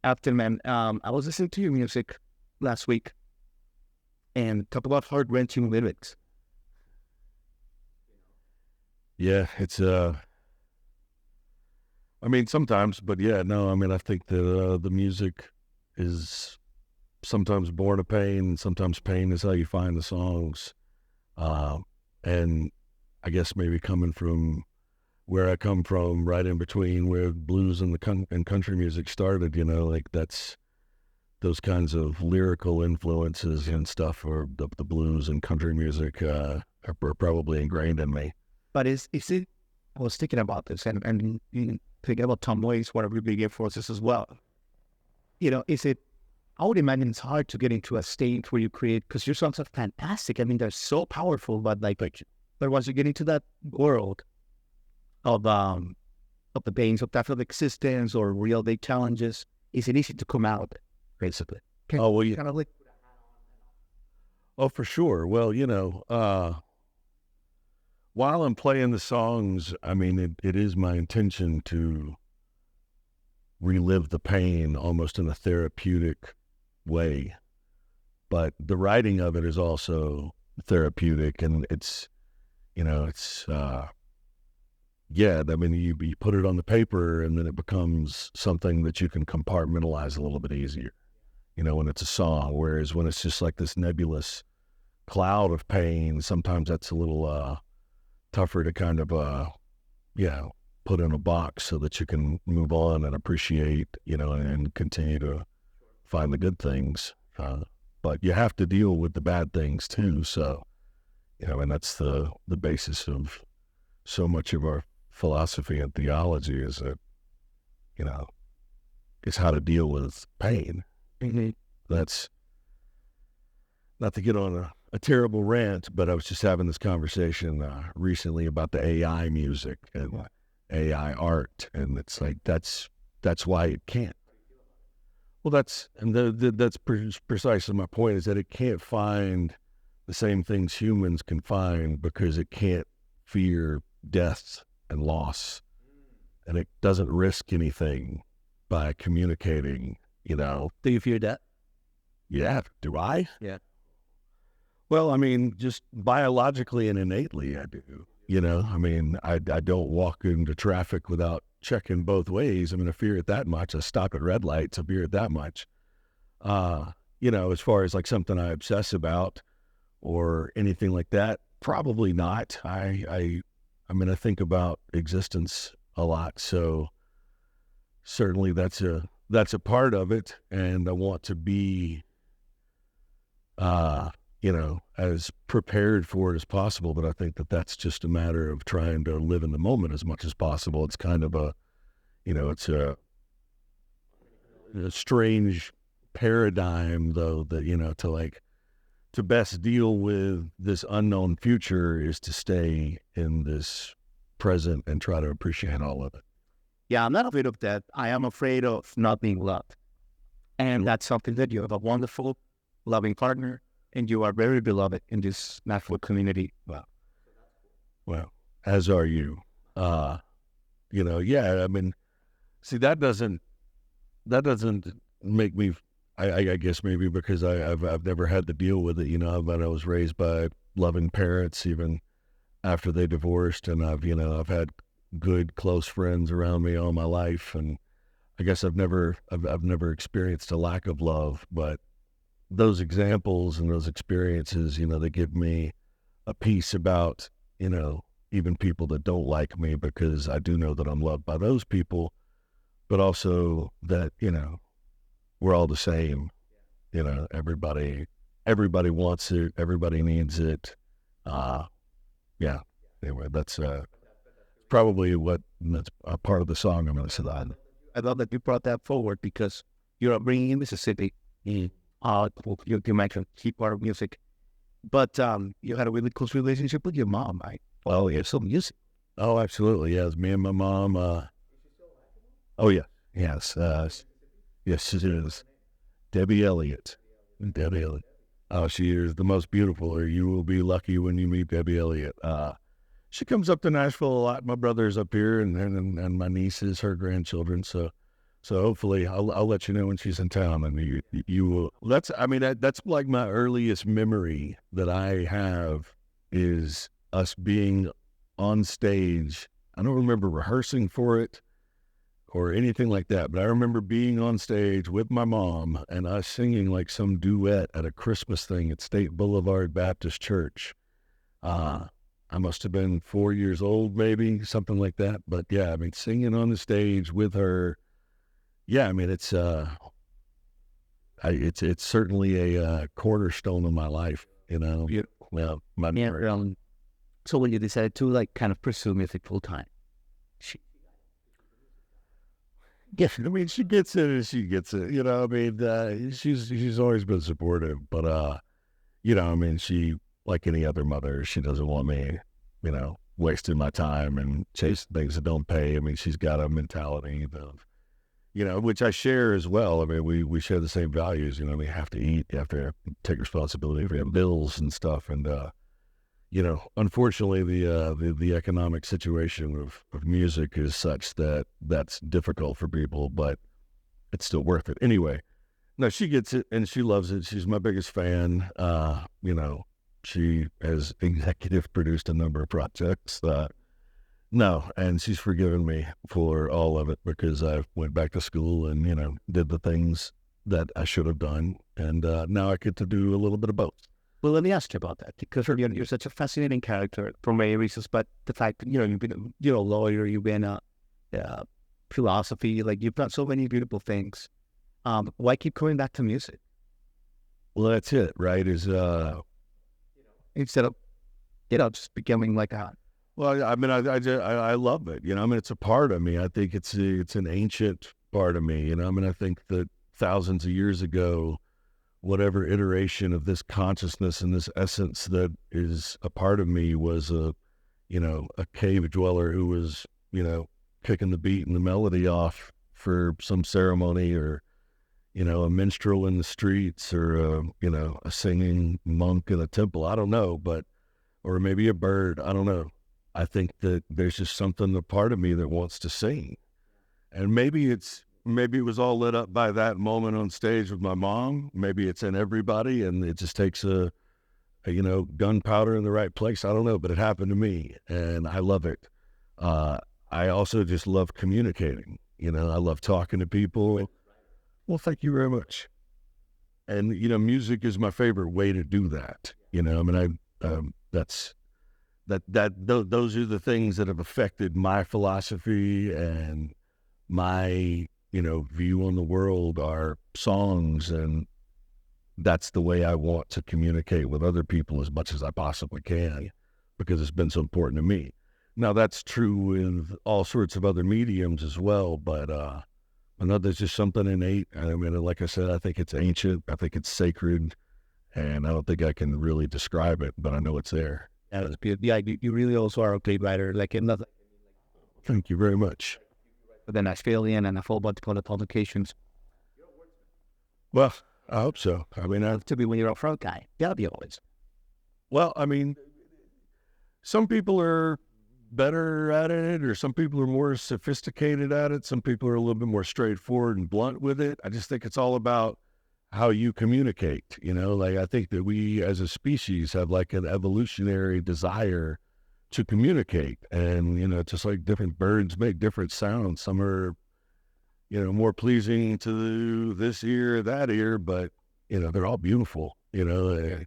Afton, man, I was listening to your music last week and talk about heart-wrenching lyrics. Yeah, it's I mean, sometimes, but yeah, no, I mean, I think that the music is sometimes born of pain, and sometimes pain is how you find the songs. And I guess maybe coming from where I come from, right in between where blues and and country music started, like that's those kinds of lyrical influences and stuff, or the blues and country music are probably ingrained in me. But is it? I was thinking about this, and thinking about Tom Waits, one of your big influences as well. Is it? I would imagine it's hard to get into a state where you create, because your songs are fantastic. I mean, they're so powerful, but but once you get into that world of the pains of that of existence or real big challenges, is it easy to come out, basically? Yeah. Kind of like. Oh, for sure. Well, while I'm playing the songs, I mean, it is my intention to relive the pain almost in a therapeutic way. But the writing of it is also therapeutic, and yeah, I mean, you put it on the paper and then it becomes something that you can compartmentalize a little bit easier, when it's a song. Whereas when it's just like this nebulous cloud of pain, sometimes that's a little tougher to kind of, put in a box so that you can move on and appreciate, and continue to find the good things. But you have to deal with the bad things too. So, and that's the basis of so much of our philosophy and theology is that, is how to deal with pain. Mm-hmm. That's not to get on a terrible rant, but I was just having this conversation recently about the AI music and AI art, and it's like that's why it can't. Well, that's precisely my point, is that it can't find the same things humans can find because it can't fear death and loss, and it doesn't risk anything by communicating. Do you fear that? Yeah. Do I? Yeah. Well, I mean, just biologically and innately, I do. I mean, I don't walk into traffic without checking both ways. I mean, I fear it that much. I stop at red lights. I fear it that much. As far as like something I obsess about or anything like that, probably not. I mean, I think about existence a lot. So certainly that's a part of it. And I want to be, as prepared for it as possible. But I think that that's just a matter of trying to live in the moment as much as possible. It's kind of it's a strange paradigm, though, that, to best deal with this unknown future is to stay in this present and try to appreciate all of it. Yeah, I'm not afraid of that. I am afraid of not being loved. And that's something that you have a wonderful, loving partner, and you are very beloved in this Nashville community. Wow. Well, as are you. Yeah, I mean, see, that doesn't make me, I guess maybe because I've never had to deal with it, but I was raised by loving parents even after they divorced, and I've had good, close friends around me all my life, and I guess I've never experienced a lack of love, but those examples and those experiences, they give me a piece about, even people that don't like me, because I do know that I'm loved by those people, but also that, we're all the same. Everybody wants it. Everybody needs it. Yeah. Anyway, that's probably that's a part of the song I'm going to say that. I love that you brought that forward, because you're upbringing in Mississippi. You mentioned key part of music, but you had a really close relationship with your mom, right? Oh, yeah. So music. Oh, absolutely. Yes, me and my mom. Oh, yeah. Yes. Yes, she is. Debbie Elliott. Debbie Elliott. Oh, she is the most beautiful, or you will be lucky when you meet Debbie Elliott. She comes up to Nashville a lot. My brother's up here, and my nieces, her grandchildren. So So hopefully I'll let you know when she's in town, and you will. That's like my earliest memory that I have is us being on stage. I don't remember rehearsing for it or anything like that, but I remember being on stage with my mom and us singing like some duet at a Christmas thing at State Boulevard Baptist Church. I must have been 4 years old, maybe something like that. But yeah, I mean, singing on the stage with her. Yeah, I mean, it's certainly a cornerstone of my life, you know. Yeah. Well, so when you decided to like kind of pursue music full time, I mean, she gets it as she gets it, you know. I mean, she's always been supportive, but you know, I mean, she, like any other mother, she doesn't want me, you know, wasting my time and chasing things that don't pay. I mean, she's got a mentality of, you know, which I share as well. I mean, we share the same values. You know, we have to eat, you have to take responsibility for bills and stuff. And, you know, unfortunately, the economic situation of music is such that that's difficult for people, but it's still worth it. Anyway, no, she gets it and she loves it. She's my biggest fan. You know, she has executive produced a number of projects. No, and she's forgiven me for all of it because I went back to school and, you know, did the things that I should have done. And now I get to do a little bit of both. Well, let me ask you about that because you're such a fascinating character for many reasons. But the fact that, you know, you've been, you know, a lawyer, you've been a philosophy, like you've done so many beautiful things. Why keep coming back to music? Well, that's it, right? Instead of, you know, just becoming like a... Well, I mean, I love it. You know, I mean, it's a part of me. I think it's an ancient part of me. You know, I mean, I think that thousands of years ago, whatever iteration of this consciousness and this essence that is a part of me was a cave dweller who was, you know, kicking the beat and the melody off for some ceremony, or, you know, a minstrel in the streets, or you know, a singing monk in a temple. I don't know, or maybe a bird. I don't know. I think that there's just something, a part of me that wants to sing. And maybe it was all lit up by that moment on stage with my mom. Maybe it's in everybody and it just takes a you know, gunpowder in the right place. I don't know, but it happened to me and I love it. I also just love communicating. You know, I love talking to people. Well, thank you very much. And, you know, music is my favorite way to do that. You know, I mean, those are the things that have affected my philosophy and my, you know, view on the world are songs, and that's the way I want to communicate with other people as much as I possibly can, because it's been so important to me. Now that's true with all sorts of other mediums as well, but I know there's just something innate. I mean, like I said, I think it's ancient, I think it's sacred, and I don't think I can really describe it, but I know it's there. Yeah, you really also are a great writer. Like another. Thank you very much. The Nashvilleian and a whole bunch of other publications. Well, I hope so. I mean, to be when you're a front guy, gotta be always. Well, I mean, some people are better at it, or some people are more sophisticated at it. Some people are a little bit more straightforward and blunt with it. I just think it's all about how you communicate, you know. Like, I think that we as a species have like an evolutionary desire to communicate, and, you know, just like different birds make different sounds. Some are, you know, more pleasing to this ear, that ear, but, you know, they're all beautiful. You know,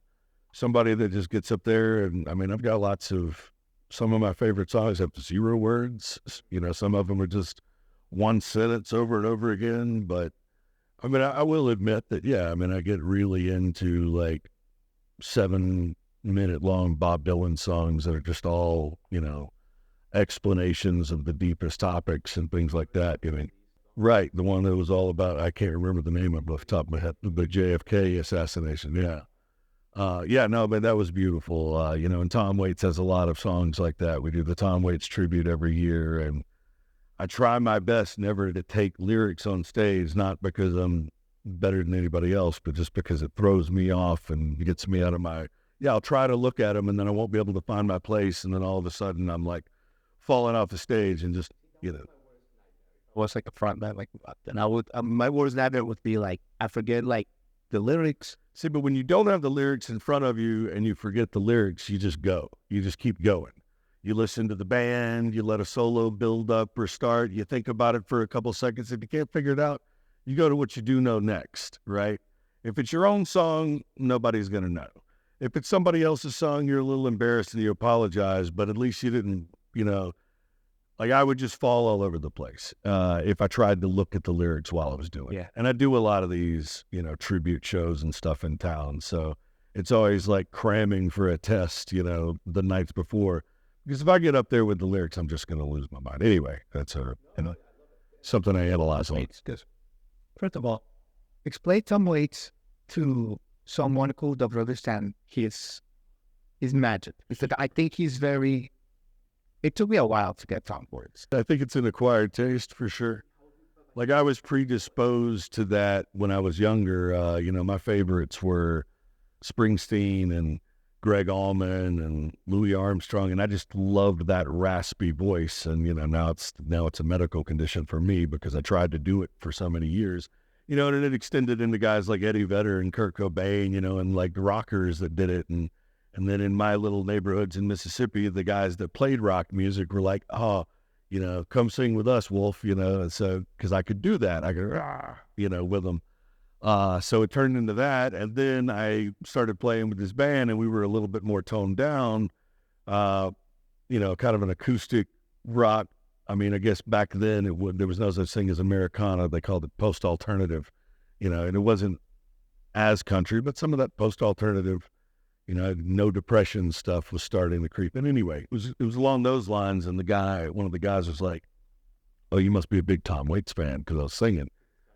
somebody that just gets up there, and I mean, I've got some of my favorite songs have 0 words, you know, some of them are just one sentence over and over again, but I mean, I will admit that, yeah, I mean, I get really into like 7-minute long Bob Dylan songs that are just all, you know, explanations of the deepest topics and things like that. I mean, right, the one that was all about, I can't remember the name of it off the top of my head, the JFK assassination, yeah. No, but that was beautiful. You know, and Tom Waits has a lot of songs like that. We do the Tom Waits tribute every year, and I try my best never to take lyrics on stage, not because I'm better than anybody else, but just because it throws me off and gets me out of I'll try to look at them and then I won't be able to find my place. And then all of a sudden I'm like falling off the stage and just, you know. was like a front man, like, and I would, my worst nightmare would be like, I forget like the lyrics. See, but when you don't have the lyrics in front of you and you forget the lyrics, you just go. You just keep going. You listen to the band, you let a solo build up or start, you think about it for a couple seconds. If you can't figure it out, you go to what you do know next, right? If it's your own song, nobody's going to know. If it's somebody else's song, you're a little embarrassed and you apologize, but at least you didn't, like I would just fall all over the place if I tried to look at the lyrics while I was doing it. And I do a lot of these, tribute shows and stuff in town. So it's always like cramming for a test, the nights before. Because if I get up there with the lyrics, I'm just going to lose my mind. Anyway, that's something I analyze on. First of all, explain Tom Waits to someone who doesn't understand his magic. Because I think he's very... It took me a while to get Tom Waits. I think it's an acquired taste for sure. Like I was predisposed to that when I was younger. My favorites were Springsteen and Greg Allman and Louis Armstrong, and I just loved that raspy voice. And now it's a medical condition for me because I tried to do it for so many years. And it extended into guys like Eddie Vedder and Kurt Cobain, and like rockers that did it. And then in my little neighborhoods in Mississippi, the guys that played rock music were like, oh, come sing with us, Wolf, and so, because I could do that. I could, with them. So it turned into that. And then I started playing with this band and we were a little bit more toned down, kind of an acoustic rock. I mean, I guess back then there was no such thing as Americana. They called it post-alternative, and it wasn't as country, but some of that post-alternative, no depression stuff was starting to creep in. Anyway, it was along those lines. And one of the guys was like, oh, you must be a big Tom Waits fan because I was singing.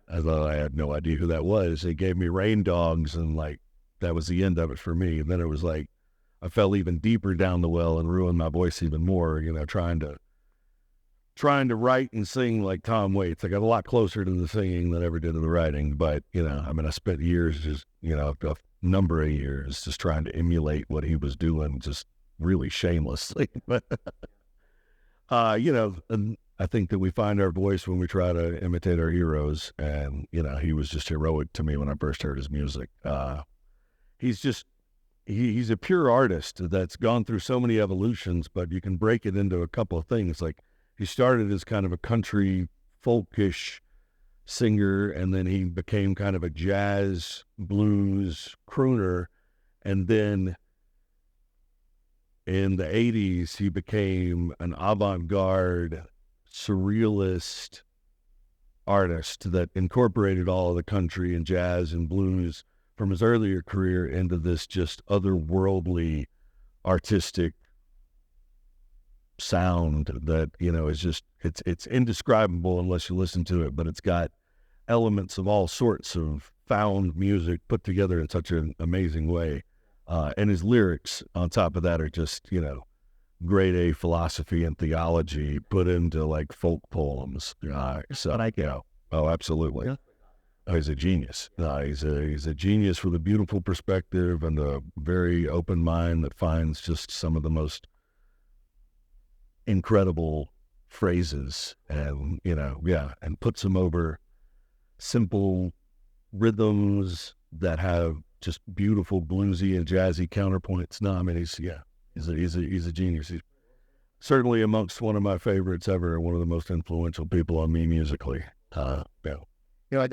I thought I had no idea who that was. He gave me Rain Dogs and like, that was the end of it for me. And then it was like, I fell even deeper down the well and ruined my voice even more, trying to write and sing like Tom Waits. I got a lot closer to the singing than I ever did to the writing. But, I spent years just, a number of years just trying to emulate what he was doing, just really shamelessly. But, and I think that we find our voice when we try to imitate our heroes. And, he was just heroic to me when I first heard his music. He's a pure artist that's gone through so many evolutions, but you can break it into a couple of things. Like he started as kind of a country folkish singer, and then he became kind of a jazz blues crooner. And then in the 80s, he became an avant-garde surrealist artist that incorporated all of the country and jazz and blues from his earlier career into this just otherworldly artistic sound that, is just, it's indescribable unless you listen to it, but it's got elements of all sorts of found music put together in such an amazing way. And his lyrics on top of that are just, grade A philosophy and theology put into like folk poems. Oh, absolutely. Yeah. Oh, he's a genius. He's a genius with a beautiful perspective and a very open mind that finds just some of the most incredible phrases and, and puts them over simple rhythms that have just beautiful bluesy and jazzy counterpoints. No, I mean, he's a genius. He's certainly amongst one of my favorites ever, one of the most influential people on me musically. I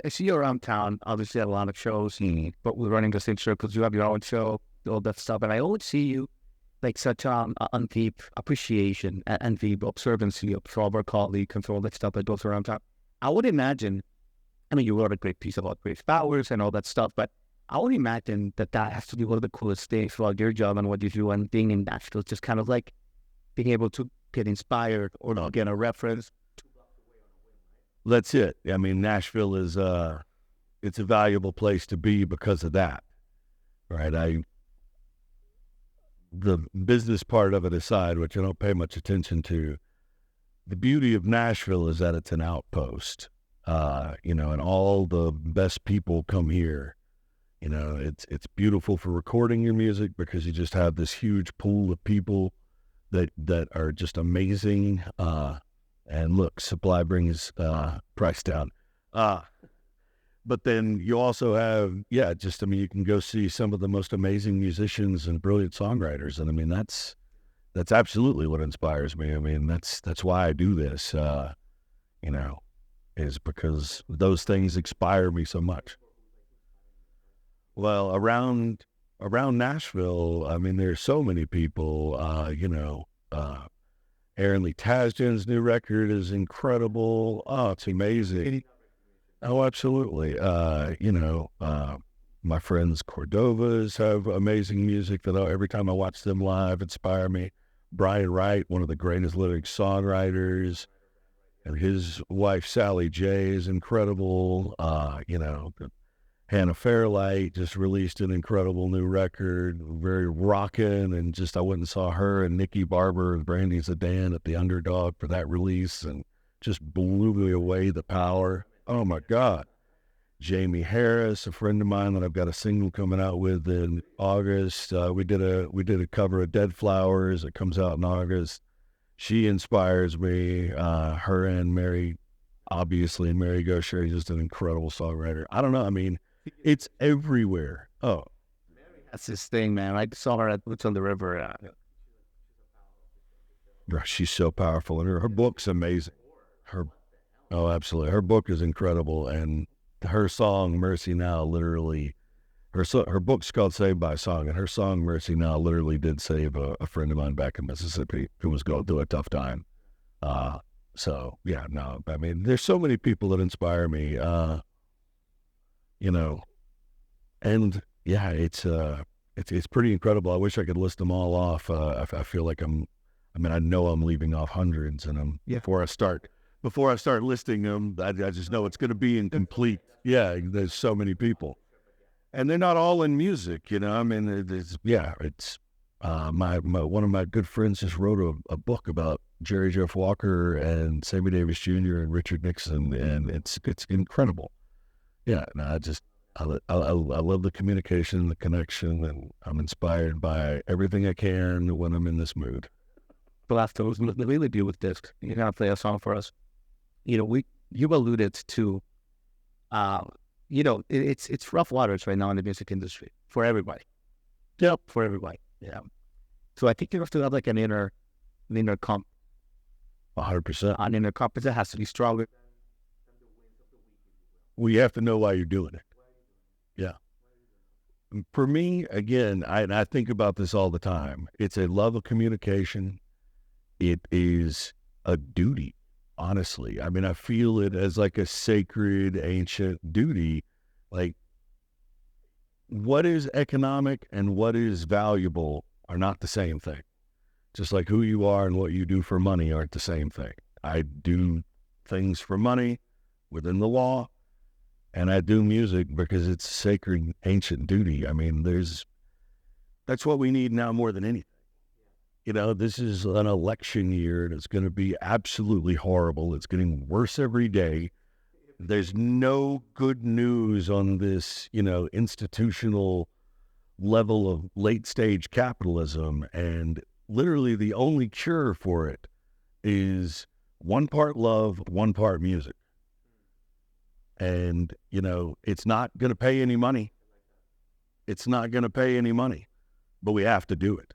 see you around town, obviously at a lot of shows, but we're running the same circles. You have your own show, all that stuff. And I always see you like such on deep appreciation and deep observancy of our colleagues and all that stuff that goes around town. I would imagine, you wrote a great piece about Grace Powers and all that stuff, but I would imagine that has to be one of the coolest things about your job and what you do, and being in Nashville, just kind of like being able to get inspired or get a reference. That's it. I mean, Nashville is it's a valuable place to be because of that, right? The business part of it aside, which I don't pay much attention to, the beauty of Nashville is that it's an outpost, and all the best people come here. It's beautiful for recording your music because you just have this huge pool of people that are just amazing. And look, supply brings price down. But then you also have, you can go see some of the most amazing musicians and brilliant songwriters. And I mean, that's absolutely what inspires me. I mean, that's why I do this, is because those things inspire me so much. Well, around Nashville, I mean, there's so many people, Aaron Lee Tasjan's new record is incredible. Oh, it's amazing. Oh, absolutely. My friends Cordovas have amazing music that every time I watch them live inspire me. Brian Wright, one of the greatest lyric songwriters, and his wife Sally J is incredible. Hannah Fairlight just released an incredible new record, very rockin', and I went and saw her and Nikki Barber and Brandy Sedan at the Underdog for that release, and just blew me away, the power. Oh my God. Jamie Harris, a friend of mine that I've got a single coming out with in August. We did a cover of Dead Flowers. It comes out in August. She inspires me. Her and Mary, obviously, and Mary Gaucher is just an incredible songwriter. I don't know. I mean, it's everywhere. Oh, that's his thing, man. I saw her at Woods on the River. She's so powerful, and her book's amazing. Oh, absolutely. Her book is incredible, and her song "Mercy Now" literally, her book's called "Saved by Song," and her song "Mercy Now" literally did save a friend of mine back in Mississippi who was going through a tough time. I mean, there's so many people that inspire me. It's pretty incredible. I wish I could list them all off. I feel like I know I'm leaving off hundreds, and before I start listing them, I just know it's going to be incomplete. Yeah, there's so many people, and they're not all in music. I mean, it's one of my good friends just wrote a book about Jerry Jeff Walker and Sammy Davis Jr. and Richard Nixon, and it's incredible. Yeah, no, I love the communication, the connection, and I'm inspired by everything I can when I'm in this mood. Blast let me leave you with this. You're gonna play a song for us. You alluded to, it's rough waters right now in the music industry for everybody. Yep, for everybody. Yeah. So I think you have to have like an inner comp. 100%. An inner compass that has to be stronger. Well, you have to know why you're doing it. Yeah. For me, again, I think about this all the time. It's a love of communication. It is a duty, honestly. I mean, I feel it as like a sacred, ancient duty. Like, what is economic and what is valuable are not the same thing. Just like who you are and what you do for money aren't the same thing. I do things for money within the law, and I do music because it's a sacred, ancient duty. I mean, that's what we need now more than anything. This is an election year, and it's going to be absolutely horrible. It's getting worse every day. There's no good news on this, institutional level of late stage capitalism. And literally the only cure for it is 1 part love, 1 part music. And, it's not going to pay any money. It's not going to pay any money, but we have to do it.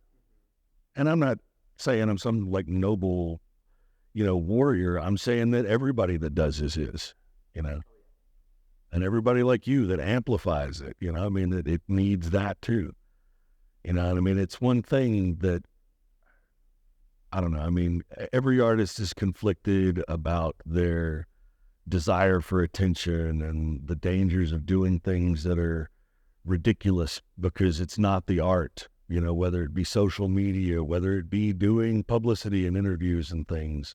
And I'm not saying I'm some like noble, warrior. I'm saying that everybody that does this is, and everybody like you that amplifies it, I mean, it needs that too. And I mean, it's one thing that, I don't know. I mean, every artist is conflicted about their desire for attention and the dangers of doing things that are ridiculous because it's not the art. Whether it be social media, whether it be doing publicity and interviews and things,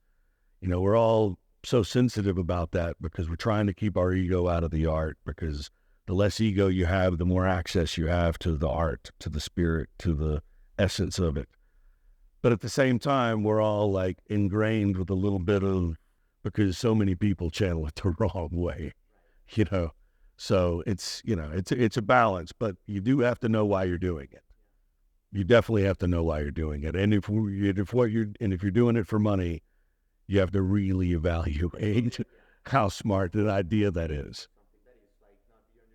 we're all so sensitive about that because we're trying to keep our ego out of the art, because the less ego you have, the more access you have to the art, to the spirit, to the essence of it. But at the same time, we're all like ingrained with a little bit of, because so many people channel it the wrong way, So it's, it's a balance, but you do have to know why you're doing it. You definitely have to know why you're doing it. And if you're doing it for money, you have to really evaluate how smart an idea that is.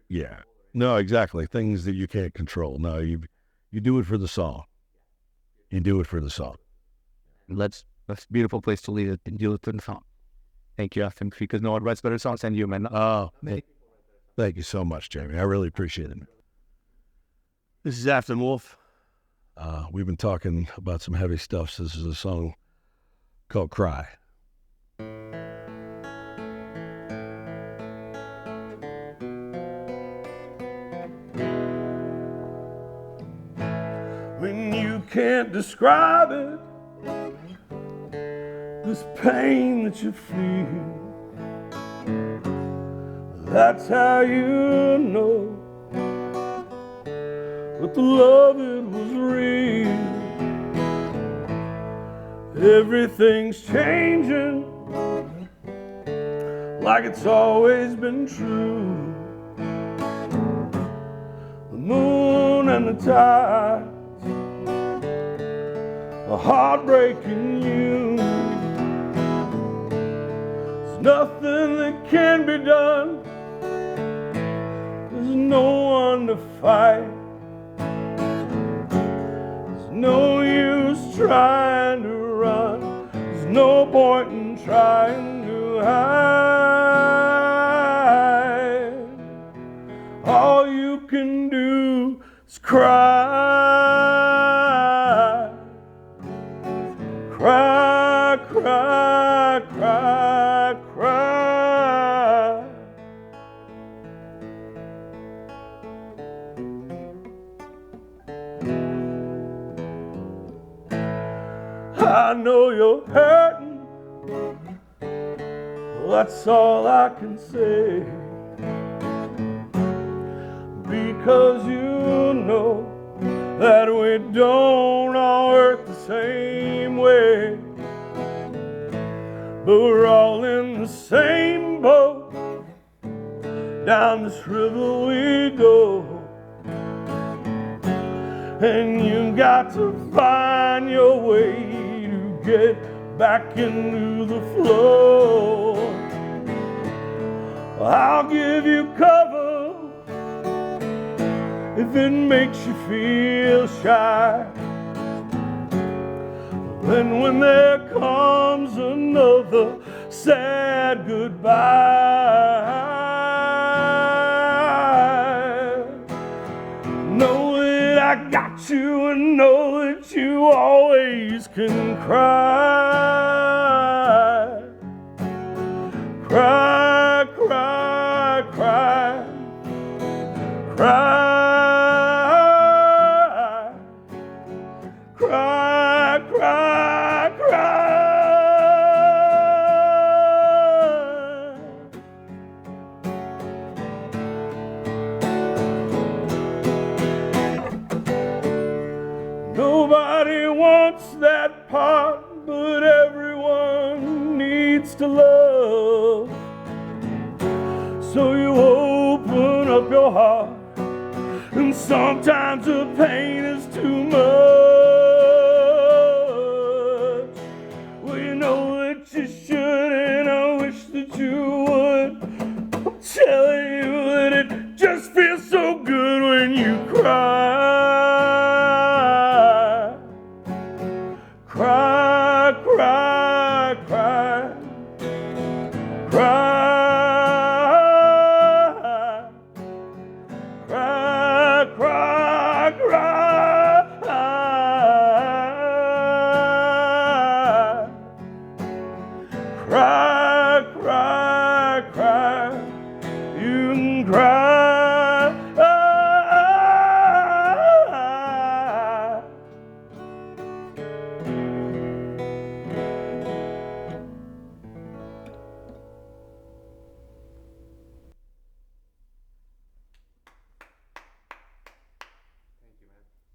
Yeah. No, exactly. Things that you can't control. No, you do it for the song. You do it for the song. That's a beautiful place to leave it. And do it for the song. Thank you, Afton, because no one writes better songs than you, man. Oh, thank you so much, Jamie. I really appreciate it. This is Afton Wolfe. We've been talking about some heavy stuff. So this is a song called Cry. When you can't describe it, this pain that you feel, that's how you know that the love, it was real. Everything's changing like it's always been true. The moon and the tides are heartbreaking you. There's nothing that can be done. There's no one to fight. There's no use trying to run. There's no point in trying to hide. All you can do is cry. Cry, cry, cry, cry. I know you're hurting, well, that's all I can say, because you know that we don't all hurt the same way, but we're all in the same boat. Down this river we go, and you got to find your way to get back into the flow. I'll give you cover if it makes you feel shy. Then when there comes another sad goodbye, know that I got you and know that you always can cry. Cry, cry, cry, cry. Cry, cry, cry. Nobody wants that part, but everyone needs to love. So you open up your heart, and sometimes the pain is too much. You should, and I wish that you would. I'm telling you that it just feels so good when you cry. Cry, cry, cry, cry, cry, cry, cry. Cry, cry, cry, you can cry.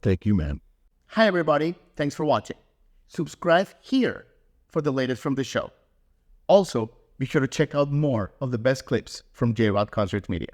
Thank you, man. Hi, everybody. Thanks for watching. Subscribe here for the latest from the show. Also, be sure to check out more of the best clips from J-Rod Concert Media.